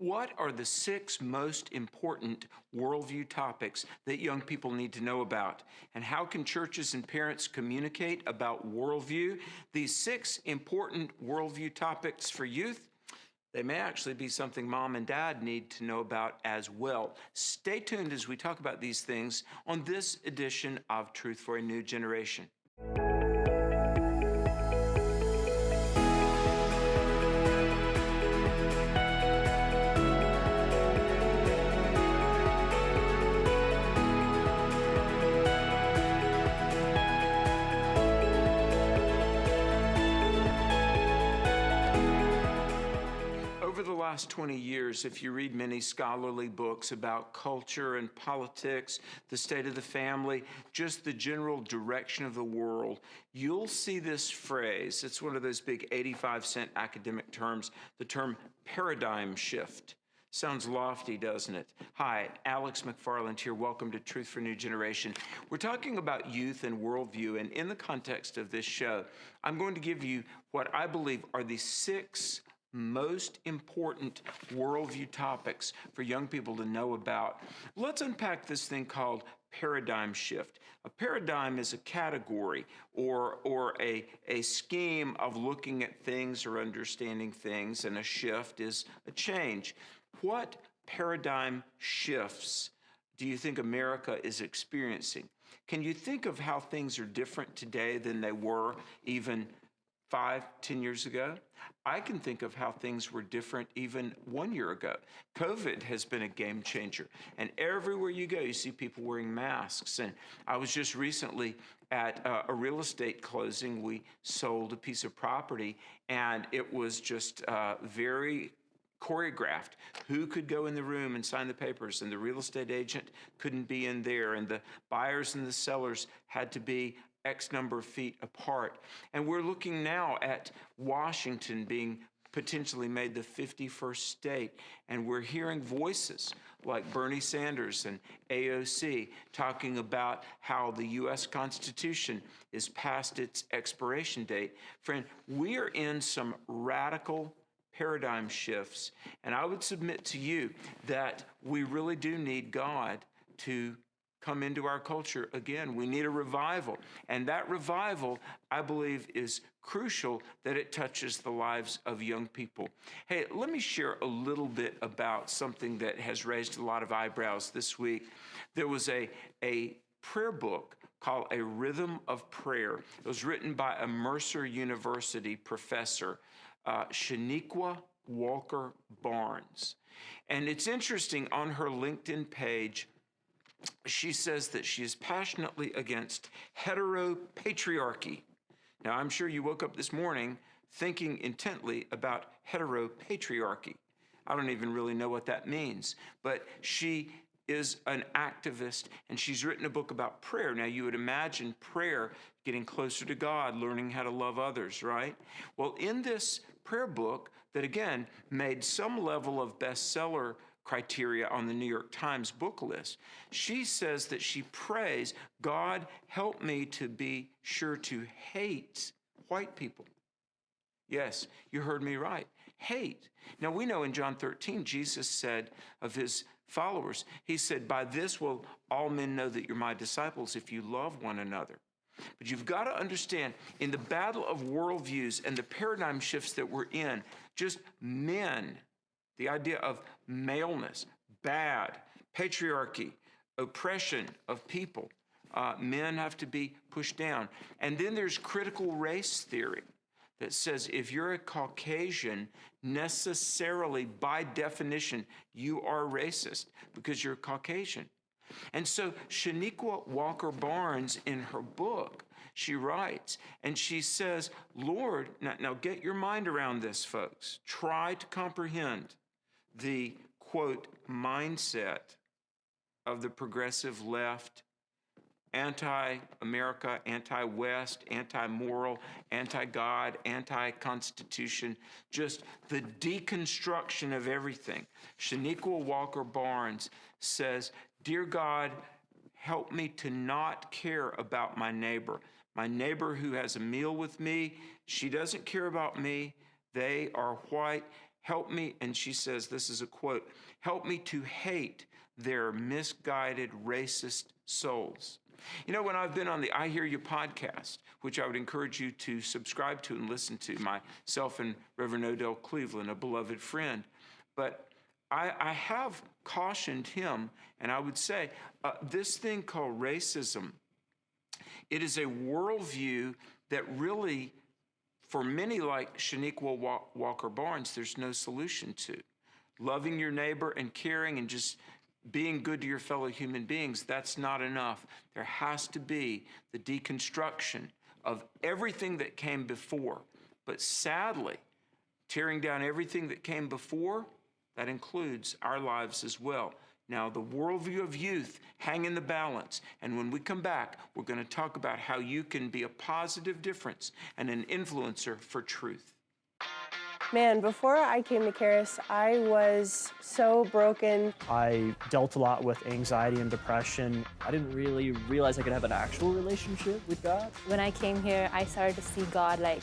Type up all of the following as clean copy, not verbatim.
What are the 6 most important worldview topics that young people need to know about? And how can churches and parents communicate about worldview? These 6 important worldview topics for youth, they may actually be something mom and dad need to know about as well. Stay tuned as we talk about these things on this edition of Truth for a New Generation. Over the last 20 years, if you read many scholarly books about culture and politics, the state of the family, just the general direction of the world, you'll see this phrase. It's one of those big 85-cent academic terms, the term paradigm shift. Sounds lofty, doesn't it? Hi, Alex McFarland here. Welcome to Truth for a New Generation. We're talking about youth and worldview, and in the context of this show, I'm going to give you what I believe are the 6 most important worldview topics for young people to know about. Let's unpack this thing called paradigm shift. A paradigm is a category or a scheme of looking at things or understanding things, and a shift is a change. What paradigm shifts do you think America is experiencing? Can you think of how things are different today than they were even 5, 10 years ago? I can think of how things were different even 1 year ago. COVID has been a game changer. And everywhere you go, you see people wearing masks. And I was just recently at a real estate closing. We sold a piece of property, and it was just very choreographed. Who could go in the room and sign the papers? And the real estate agent couldn't be in there. And the buyers and the sellers had to be X number of feet apart. And we're looking now at Washington being potentially made the 51st state. And we're hearing voices like Bernie Sanders and AOC talking about how the U.S. Constitution is past its expiration date. Friend, we are in some radical paradigm shifts. And I would submit to you that we really do need God to come into our culture again. We need a revival. And that revival, I believe, is crucial that it touches the lives of young people. Hey, let me share a little bit about something that has raised a lot of eyebrows this week. There was a prayer book called A Rhythm of Prayer. It was written by a Mercer University professor, Shaniqua Walker Barnes. And it's interesting, on her LinkedIn page, she says that she is passionately against heteropatriarchy. Now, I'm sure you woke up this morning thinking intently about heteropatriarchy. I don't even really know what that means, but she is an activist, and she's written a book about prayer. Now, you would imagine prayer getting closer to God, learning how to love others, right? Well, in this prayer book that, again, made some level of bestseller criteria on the New York Times book list, she says that she prays, God, help me to be sure to hate white people. Yes, you heard me right. Hate. Now, we know in John 13, Jesus said of his followers, he said, by this will all men know that you're my disciples, if you love one another. But you've got to understand, in the battle of worldviews and the paradigm shifts that we're in, just men, the idea of maleness, bad, patriarchy, oppression of people. Men have to be pushed down. And then there's critical race theory that says if you're a Caucasian, necessarily, by definition, you are racist because you're Caucasian. And so Shaniqua Walker Barnes, in her book, she writes, and she says, Lord, now get your mind around this, folks. Try to comprehend the, quote, mindset of the progressive left, anti-America, anti-West, anti-moral, anti-God, anti-Constitution, just the deconstruction of everything. Shaniqua Walker Barnes says, Dear God, help me to not care about my neighbor. My neighbor who has a meal with me, she doesn't care about me. They are white. Help me, and she says, this is a quote, help me to hate their misguided, racist souls. You know, when I've been on the I Hear You podcast, which I would encourage you to subscribe to and listen to, myself and Reverend Odell Cleveland, a beloved friend, but I have cautioned him, and I would say this thing called racism, it is a worldview that really, for many like Shaniqua Walker Barnes, there's no solution to. Loving your neighbor and caring and just being good to your fellow human beings, that's not enough. There has to be the deconstruction of everything that came before. But sadly, tearing down everything that came before, that includes our lives as well. Now, the worldview of youth hang in the balance. And when we come back, we're going to talk about how you can be a positive difference and an influencer for truth. Man, before I came to Charis, I was so broken. I dealt a lot with anxiety and depression. I didn't really realize I could have an actual relationship with God. When I came here, I started to see God like,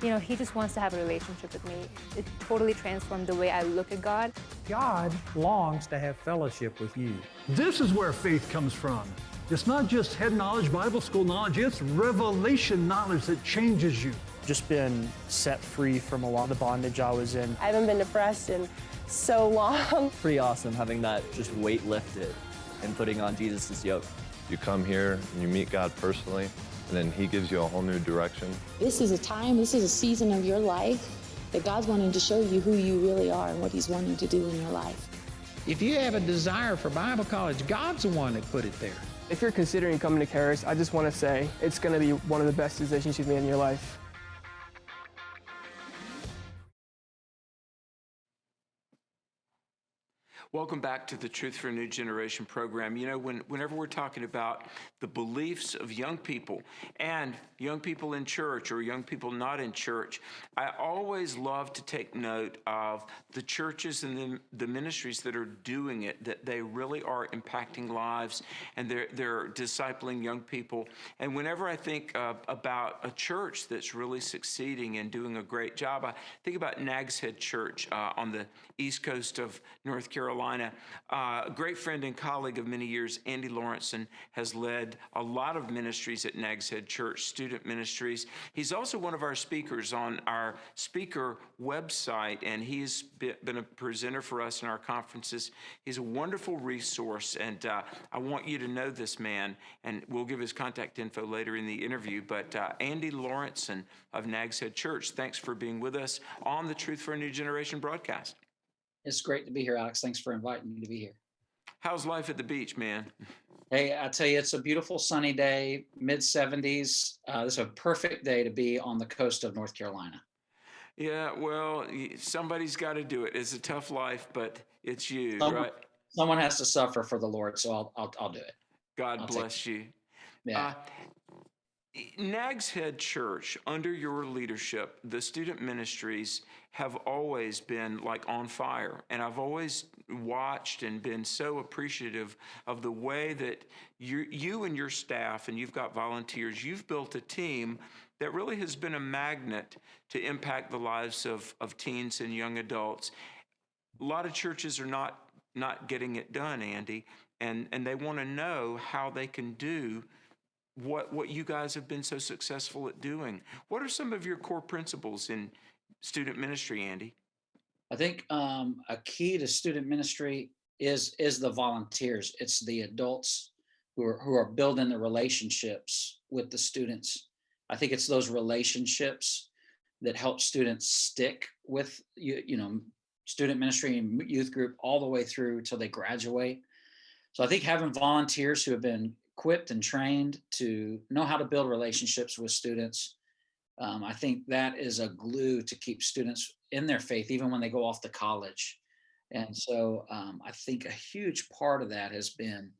you know, he just wants to have a relationship with me. It totally transformed the way I look at God. God longs to have fellowship with you. This is where faith comes from. It's not just head knowledge, Bible school knowledge, it's revelation knowledge that changes you. Just been set free from a lot of the bondage I was in. I haven't been depressed in so long. Pretty awesome having that just weight lifted and putting on Jesus' yoke. You come here and you meet God personally, and then he gives you a whole new direction. This is a time, this is a season of your life that God's wanting to show you who you really are and what he's wanting to do in your life. If you have a desire for Bible college, God's the one that put it there. If you're considering coming to Charis, I just want to say it's going to be one of the best decisions you've made in your life. Welcome back to the Truth for a New Generation program. You know, whenever we're talking about the beliefs of young people and young people in church or young people not in church, I always love to take note of the churches and the ministries that are doing it, that they really are impacting lives and they're discipling young people. And whenever I think about a church that's really succeeding and doing a great job, I think about Nags Head Church on the east coast of North Carolina. A great friend and colleague of many years, Andy Lawrenson, has led a lot of ministries at Nags Head Church, student ministries. He's also one of our speakers on our speaker website, and he's been a presenter for us in our conferences. He's a wonderful resource, and I want you to know this man, and we'll give his contact info later in the interview. But Andy Lawrenson of Nags Head Church, thanks for being with us on the Truth for a New Generation broadcast. It's great to be here, Alex. Thanks for inviting me to be here. How's life at the beach, man? Hey, I tell you, it's a beautiful sunny day, mid-70s. This is a perfect day to be on the coast of North Carolina. Yeah, well, somebody's got to do it. It's a tough life, but it's you, right? Someone has to suffer for the Lord, so I'll do it. God bless you. Yeah. Nags Head Church, under your leadership, the student ministries have always been like on fire. And I've always watched and been so appreciative of the way that you and your staff, and you've got volunteers, you've built a team that really has been a magnet to impact the lives of teens and young adults. A lot of churches are not getting it done, Andy, and they want to know how they can do what you guys have been so successful at doing. What are some of your core principles in student ministry, Andy? I think a key to student ministry is the volunteers. It's the adults who are building the relationships with the students. I think it's those relationships that help students stick with student ministry and youth group all the way through till they graduate. So I think having volunteers who have been equipped and trained to know how to build relationships with students, I think that is a glue to keep students in their faith, even when they go off to college. And so I think a huge part of that has been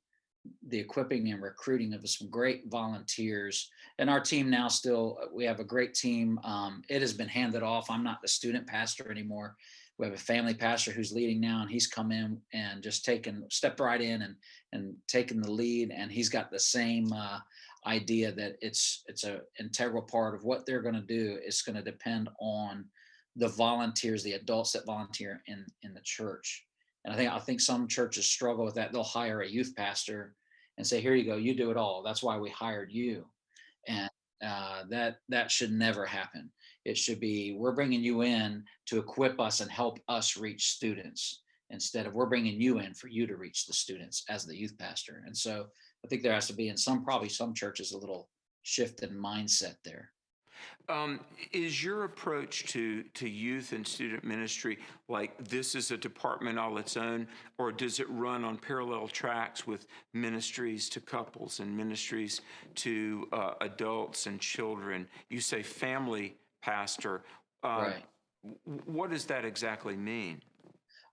the equipping and recruiting of some great volunteers. And our team now we have a great team. It has been handed off. I'm not the student pastor anymore. We have a family pastor who's leading now, and he's come in and just stepped right in and taken the lead. And he's got the same idea that it's an integral part of what they're going to do. It's going to depend on the volunteers, the adults that volunteer in the church. And I think some churches struggle with that. They'll hire a youth pastor and say, "Here you go, you do it all. That's why we hired you." And that should never happen. It should be, we're bringing you in to equip us and help us reach students, instead of we're bringing you in for you to reach the students as the youth pastor. And so I think there has to be, in probably some churches, a little shift in mindset there. Is your approach to youth and student ministry like this is a department all its own, or does it run on parallel tracks with ministries to couples and ministries to adults and children? You say family pastor. Right. What does that exactly mean?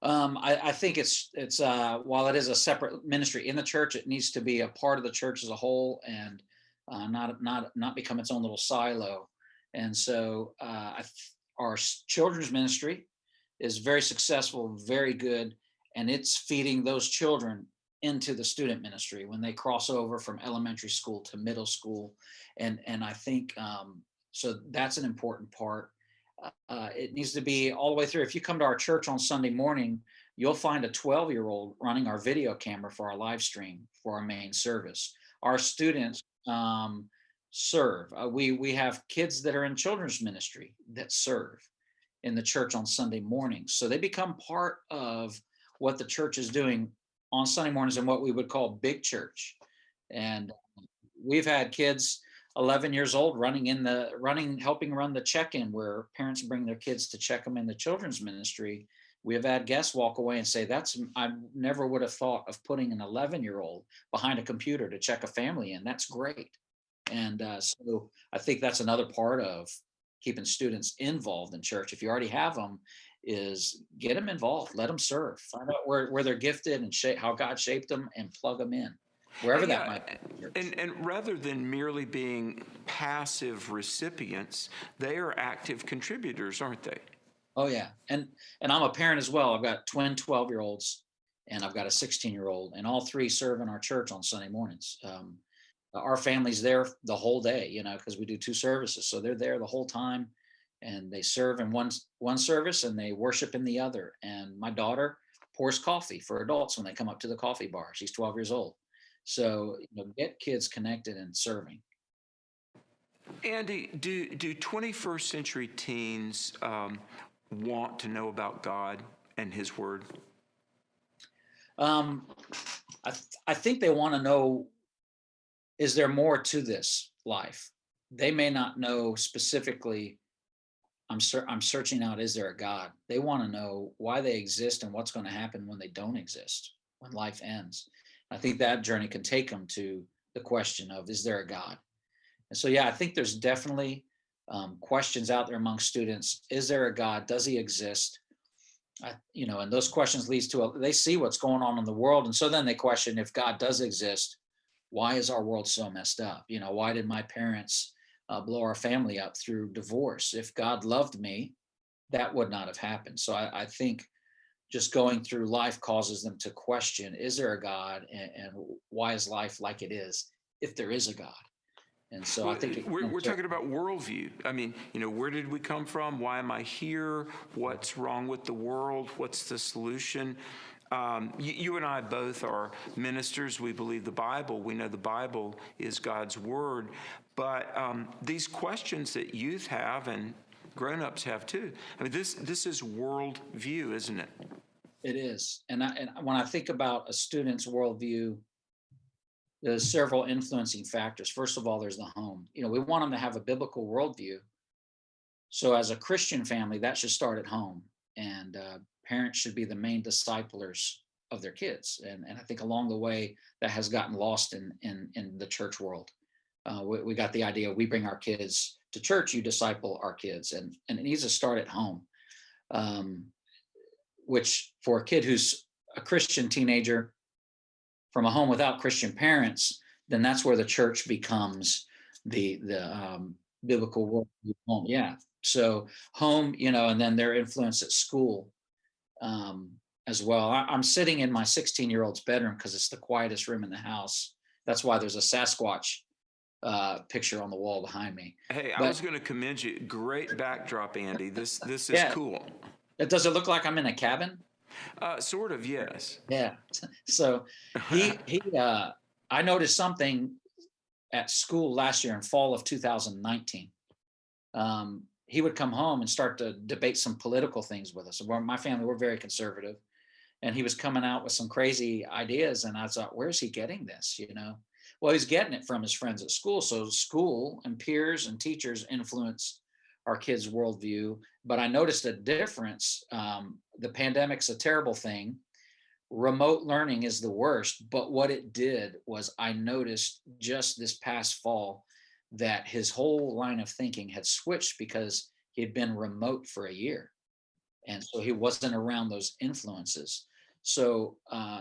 I think it's while it is a separate ministry in the church, it needs to be a part of the church as a whole, and not become its own little silo. And so our children's ministry is very successful, very good, and it's feeding those children into the student ministry when they cross over from elementary school to middle school. And I think so that's an important part. It needs to be all the way through. If you come to our church on Sunday morning, you'll find a 12-year-old running our video camera for our live stream for our main service. Our students serve. We have kids that are in children's ministry that serve in the church on Sunday mornings. So they become part of what the church is doing on Sunday mornings in what we would call big church. And we've had kids 11 years old helping run the check-in, where parents bring their kids to check them in the children's ministry. We have had guests walk away and say, I never would have thought of putting an 11-year-old behind a computer to check a family in. That's great. And so I think that's another part of keeping students involved in church. If you already have them, is get them involved, let them serve, find out where they're gifted and how God shaped them, and plug them in. Wherever that might be. And rather than merely being passive recipients, they are active contributors, aren't they? Oh yeah. And I'm a parent as well. I've got twin 12-year-olds and I've got a 16-year-old, and all three serve in our church on Sunday mornings. Our family's there the whole day, because we do 2 services. So they're there the whole time, and they serve in one service and they worship in the other. And my daughter pours coffee for adults when they come up to the coffee bar. She's 12 years old. So get kids connected and serving. Andy, do 21st century teens want to know about God and His Word? I think they want to know, is there more to this life? They may not know specifically. I'm searching out, is there a God? They want to know why they exist and what's going to happen when they don't exist, when life ends. I think that journey can take them to the question of, is there a God? And so, yeah, I think there's definitely questions out there among students. Is there a God? Does He exist? And those questions leads to they see what's going on in the world. And so then they question, if God does exist, why is our world so messed up? Why did my parents blow our family up through divorce? If God loved me, that would not have happened. So I think just going through life causes them to question, is there a God, and why is life like it is, if there is a God? And so I think we're talking about worldview. I mean, where did we come from? Why am I here? What's wrong with the world? What's the solution? You and I both are ministers. We believe the Bible. We know the Bible is God's word. But these questions that youth have and grown-ups have too. I mean, this is worldview, isn't it? It is. And when I think about a student's worldview, there's several influencing factors. First of all, there's the home. We want them to have a biblical worldview. So as a Christian family, that should start at home. And parents should be the main disciplers of their kids. And I think along the way, that has gotten lost in the church world. We got the idea, we bring our kids to church, you disciple our kids. And it needs to start at home, which for a kid who's a Christian teenager from a home without Christian parents, then that's where the church becomes the biblical worldview home. Yeah. So home, and then their influence at school as well. I'm sitting in my 16-year-old's bedroom because it's the quietest room in the house. That's why there's a Sasquatch picture on the wall behind me. Hey, I But was going to commend you. Great backdrop, Andy. This is yeah, cool. does it look like I'm in a cabin? Sort of, yes. Yeah. So I noticed something at school last year in fall of 2019. He would come home and start to debate some political things with us. My family, we're very conservative, and he was coming out with some crazy ideas. And I thought, where's he getting this? Well, he's getting it from his friends at school. So school and peers and teachers influence our kids' worldview. But I noticed a difference. The pandemic's a terrible thing. Remote learning is the worst. But what it did was I noticed just this past fall that his whole line of thinking had switched because he had been remote for a year. And so he wasn't around those influences. So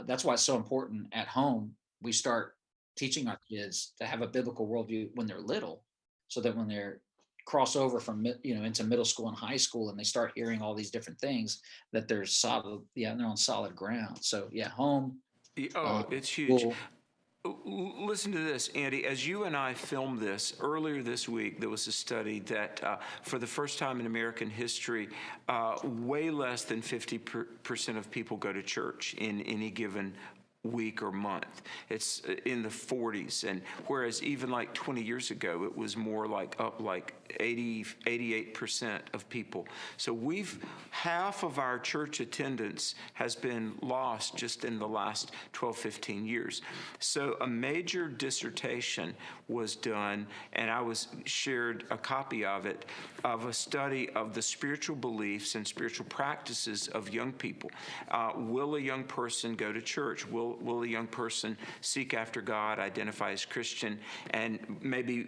that's why it's so important at home. We start teaching our kids to have a biblical worldview when they're little, so that when they're cross over from into middle school and high school, and they start hearing all these different things, that they're solid, they're on solid ground. So yeah, home. It's huge. School. Listen to this, Andy. As you and I filmed this earlier this week, there was a study that for the first time in American history, way less than 50% of people go to church in any given week or month. It's in the 40s, and whereas even like 20 years ago it was more like up like 88% of people. So half of our church attendance has been lost just in the last 12-15 years. So a major dissertation was done, and I shared a copy of it, of a study of the spiritual beliefs and spiritual practices of young people. Will a young person go to church? Will a young person seek after God, identify as Christian, and maybe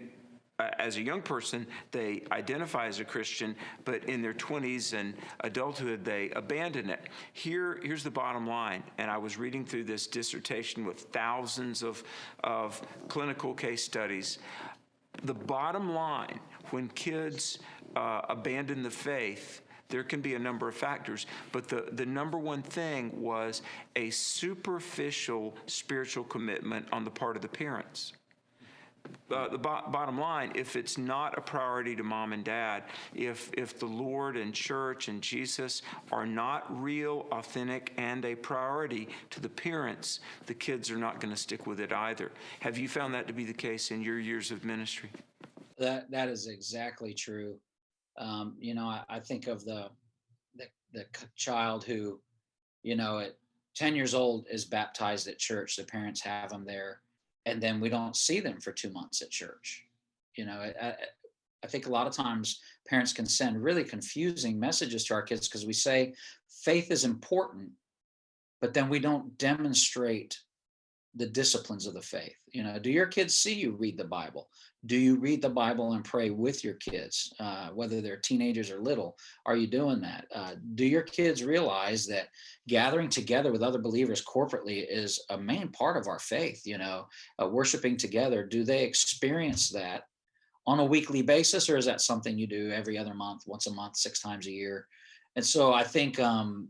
as a young person, they identify as a Christian, but in their 20s and adulthood, they abandon it. Here's the bottom line, and I was reading through this dissertation with thousands of clinical case studies. The bottom line, when kids abandon the faith, there can be a number of factors, but the number one thing was a superficial spiritual commitment on the part of the parents. The bottom line, if it's not a priority to mom and dad, if the Lord and church and Jesus are not real, authentic, and a priority to the parents, the kids are not going to stick with it either. Have you found that to be the case in your years of ministry? That is exactly true. I think of the child who, at 10 years old is baptized at church. The parents have them there, and then we don't see them for 2 months at church. I think a lot of times parents can send really confusing messages to our kids because we say faith is important, but then we don't demonstrate the disciplines of the faith. Do your kids see you read the Bible? Do you read the Bible and pray with your kids, whether they're teenagers or little? Are you doing that? Do your kids realize that gathering together with other believers corporately is a main part of our faith? Worshiping together, do they experience that on a weekly basis, or is that something you do every other month, once a month, 6 times a year? And so I think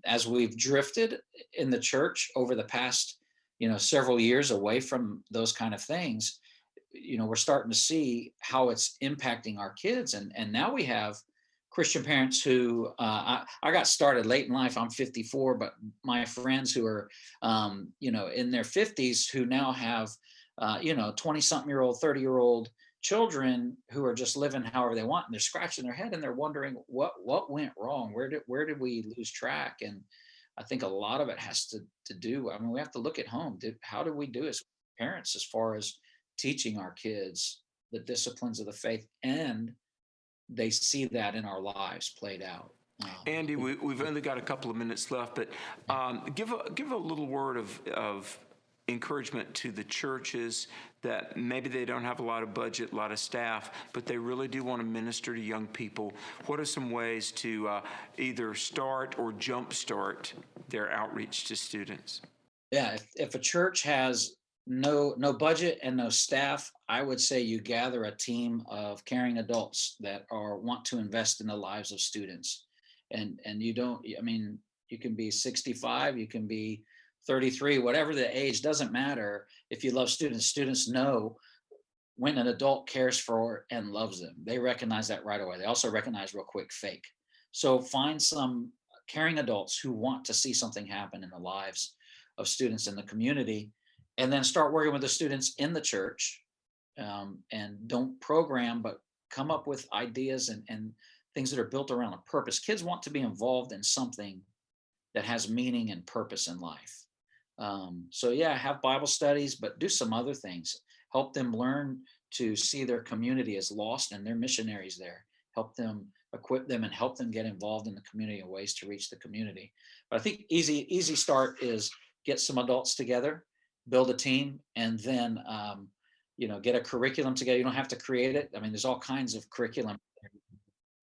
as we've drifted in the church over the past several years away from those kind of things, we're starting to see how it's impacting our kids. And now we have Christian parents who, I got started late in life. I'm 54, but my friends who are, in their 50s who now have, 20-something-year-old, 30-year-old children who are just living however they want. And they're scratching their head and they're wondering what went wrong? Where did we lose track? And I think a lot of it has to do, we have to look at home. How do we do as parents as far as teaching our kids the disciplines of the faith, and they see that in our lives played out? Andy, we've only got a couple of minutes left, but give a little word of encouragement to the churches that maybe they don't have a lot of budget, a lot of staff, but they really do want to minister to young people. What are some ways to either start or jumpstart their outreach to students? Yeah, if a church has no budget and no staff, I would say you gather a team of caring adults that want to invest in the lives of students. And you can be 65, you can be 33, whatever the age, doesn't matter. If you love students, students know when an adult cares for and loves them. They recognize that right away. They also recognize real quick fake. So find some caring adults who want to see something happen in the lives of students in the community, and then start working with the students in the church. And don't program, but come up with ideas and things that are built around a purpose. Kids want to be involved in something that has meaning and purpose in life. So yeah, have Bible studies, but do some other things. Help them learn to see their community as lost and they're missionaries there. Help them, equip them, and help them get involved in the community and ways to reach the community. But I think easy start is get some adults together, build a team, and then get a curriculum together. You don't have to create it. I mean, there's all kinds of curriculum.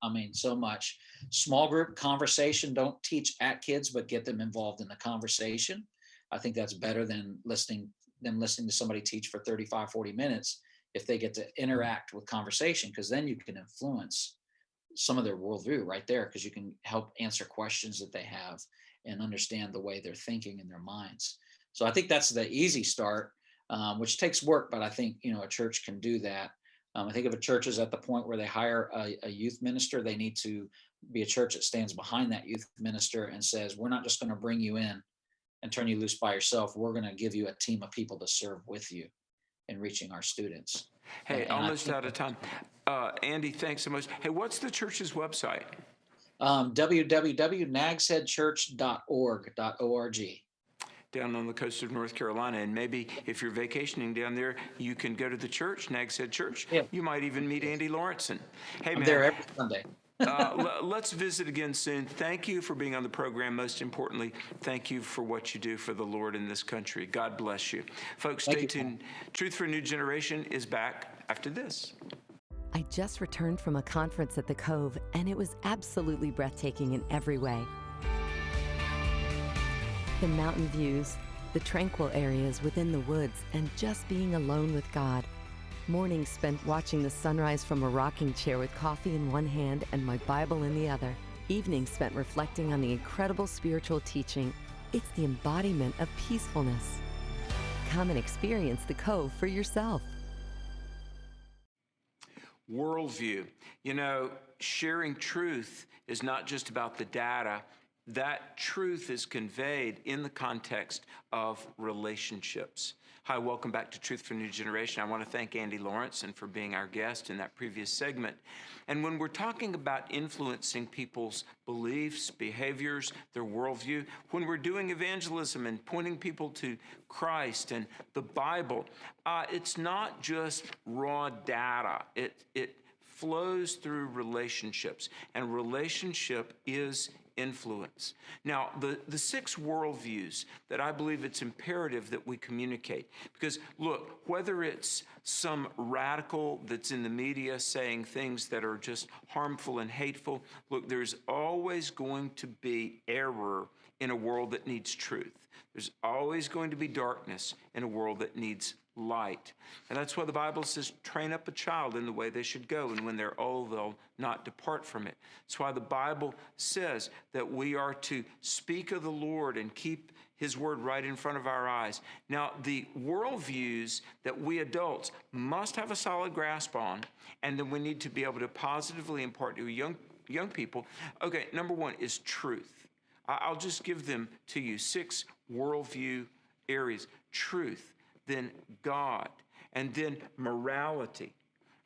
I mean, so much. Small group conversation, don't teach at kids, but get them involved in the conversation. I think that's better than listening to somebody teach for 35, 40 minutes if they get to interact with conversation, because then you can influence some of their worldview right there, because you can help answer questions that they have and understand the way they're thinking in their minds. So I think that's the easy start, which takes work, but I think, a church can do that. I think if a church is at the point where they hire a youth minister, they need to be a church that stands behind that youth minister and says, we're not just going to bring you in and turn you loose by yourself. We're going to give you a team of people to serve with you in reaching our students. Hey, almost out of time. Andy, thanks so much. Hey, what's the church's website? www.nagsheadchurch.org. Down on the coast of North Carolina. And maybe if you're vacationing down there, you can go to the church, Nags Head Church. Yeah. You might even meet Andy Lawrenson. Hey, I'm man. there every Sunday. Let's visit again soon. Thank you for being on the program. Most importantly, thank you for what you do for the Lord in this country. God bless you. Folks, stay tuned. Truth for a New Generation is back after this. I just returned from a conference at the Cove, and it was absolutely breathtaking in every way. The mountain views, the tranquil areas within the woods, and just being alone with God. Mornings spent watching the sunrise from a rocking chair with coffee in one hand and my Bible in the other. Evenings spent reflecting on the incredible spiritual teaching. It's the embodiment of peacefulness. Come and experience the Cove for yourself. Worldview. Sharing truth is not just about the data. That truth is conveyed in the context of relationships. Hi, welcome back to Truth for a New Generation. I want to thank Andy Lawrenson for being our guest in that previous segment. And when we're talking about influencing people's beliefs, behaviors, their worldview, when we're doing evangelism and pointing people to Christ and the Bible, it's not just raw data. It flows through relationships, and relationship is influence. Now, the 6 worldviews that I believe it's imperative that we communicate, because look, whether it's some radical that's in the media saying things that are just harmful and hateful, look, there's always going to be error in a world that needs truth. There's always going to be darkness in a world that needs light. And that's why the Bible says, train up a child in the way they should go, and when they're old, they'll not depart from it. That's why the Bible says that we are to speak of the Lord and keep his word right in front of our eyes. Now, the worldviews that we adults must have a solid grasp on, and then we need to be able to positively impart to young people. Okay, number 1 is truth. I'll just give them to you. 6 worldview areas. Truth, then God, and then morality,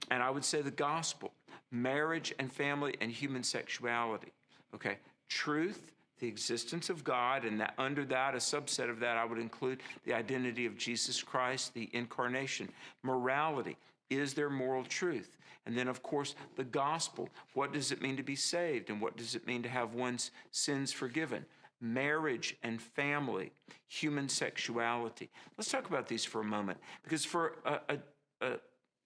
and I would say the gospel, marriage and family, and human sexuality. Okay, truth, the existence of God, and that under that, a subset of that, I would include the identity of Jesus Christ, the incarnation. Morality, is there moral truth? And then, of course, the gospel. What does it mean to be saved? And what does it mean to have one's sins forgiven? Marriage and family, human sexuality. Let's talk about these for a moment, because for a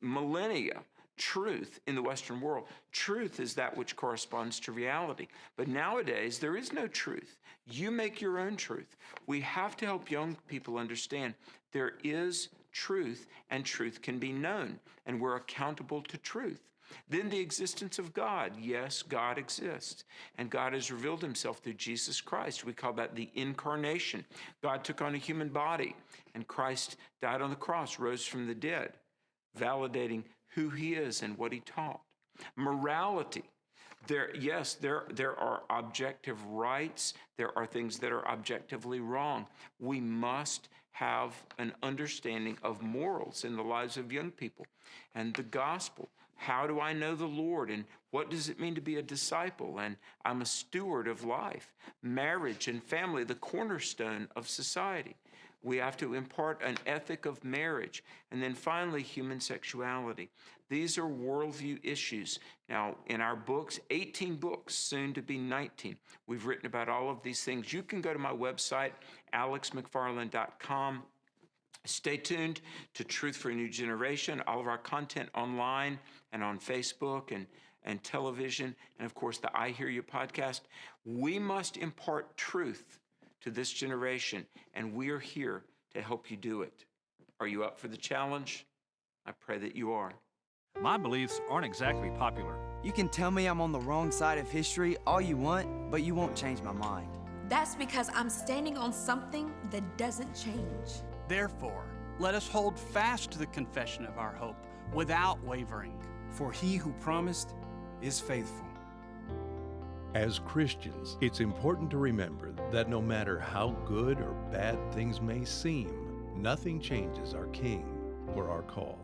millennia, truth in the Western world, truth is that which corresponds to reality. But nowadays, there is no truth. You make your own truth. We have to help young people understand there is truth, and truth can be known, and we're accountable to truth. Then the existence of God. Yes, God exists, and God has revealed himself through Jesus Christ. We call that the incarnation. God took on a human body, and Christ died on the cross, rose from the dead. validating who he is and what he taught. Morality. There are objective rights. There are things that are objectively wrong. We must have an understanding of morals in the lives of young people. And the gospel. How do I know the Lord? And what does it mean to be a disciple? And I'm a steward of life. Marriage and family, the cornerstone of society. We have to impart an ethic of marriage. And then finally, human sexuality. These are worldview issues. Now, in our books, 18 books, soon to be 19, we've written about all of these things. You can go to my website, alexmcfarland.com. Stay tuned to Truth for a New Generation, all of our content online and on Facebook and television, and of course the I Hear You podcast. We must impart truth to this generation, and we are here to help you do it. Are you up for the challenge? I pray that you are. My beliefs aren't exactly popular. You can tell me I'm on the wrong side of history all you want, but you won't change my mind. That's because I'm standing on something that doesn't change. Therefore, let us hold fast to the confession of our hope without wavering. For he who promised is faithful. As Christians, it's important to remember that no matter how good or bad things may seem, nothing changes our King or our call.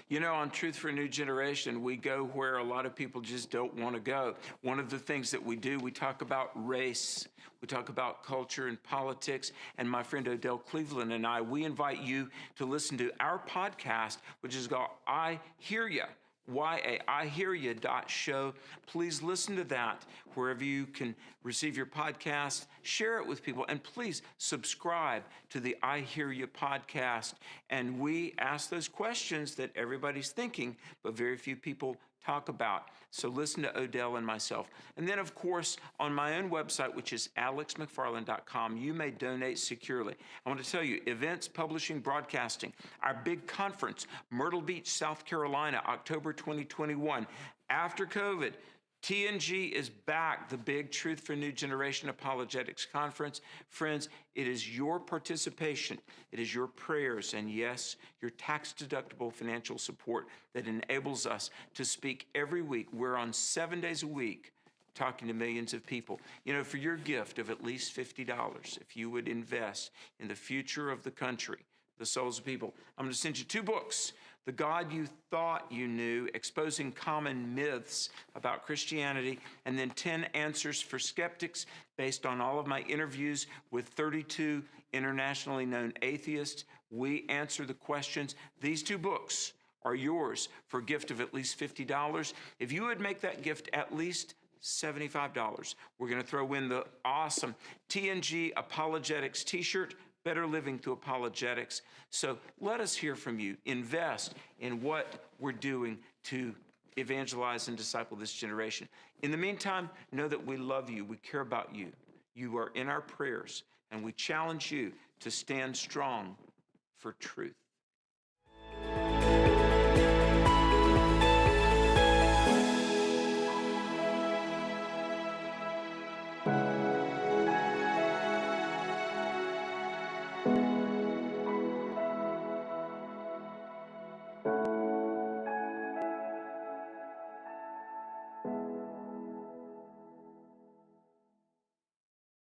You know, on Truth for a New Generation, we go where a lot of people just don't want to go. One of the things that we do, we talk about race, we talk about culture and politics, and my friend Odell Cleveland and we invite you to listen to our podcast, which is called I Hear Ya. YAIHearYa.show. Please listen to that wherever you can receive your podcast. Share it with people, and please subscribe to the I Hear Ya podcast. And we ask those questions that everybody's thinking, but very few people talk about. So listen to Odell and myself. And then, of course, on my own website, which is alexmcfarland.com, you may donate securely. I want to tell you, events, publishing, broadcasting, our big conference, Myrtle Beach, South Carolina, October 2021. After COVID, TNG is back, the big Truth for New Generation Apologetics Conference. Friends, it is your participation, it is your prayers, and yes, your tax-deductible financial support that enables us to speak every week. We're on 7 days a week talking to millions of people. You know, for your gift of at least $50, if you would invest in the future of the country, the souls of people, I'm going to send you 2 books. The God You Thought You Knew, Exposing Common Myths About Christianity, and then 10 Answers for Skeptics based on all of my interviews with 32 internationally known atheists. We answer the questions. These 2 books are yours for a gift of at least $50. If you would make that gift at least $75, we're going to throw in the awesome TNG Apologetics t-shirt, Better Living Through Apologetics. So let us hear from you. Invest in what we're doing to evangelize and disciple this generation. In the meantime, know that we love you. We care about you. You are in our prayers, and we challenge you to stand strong for truth.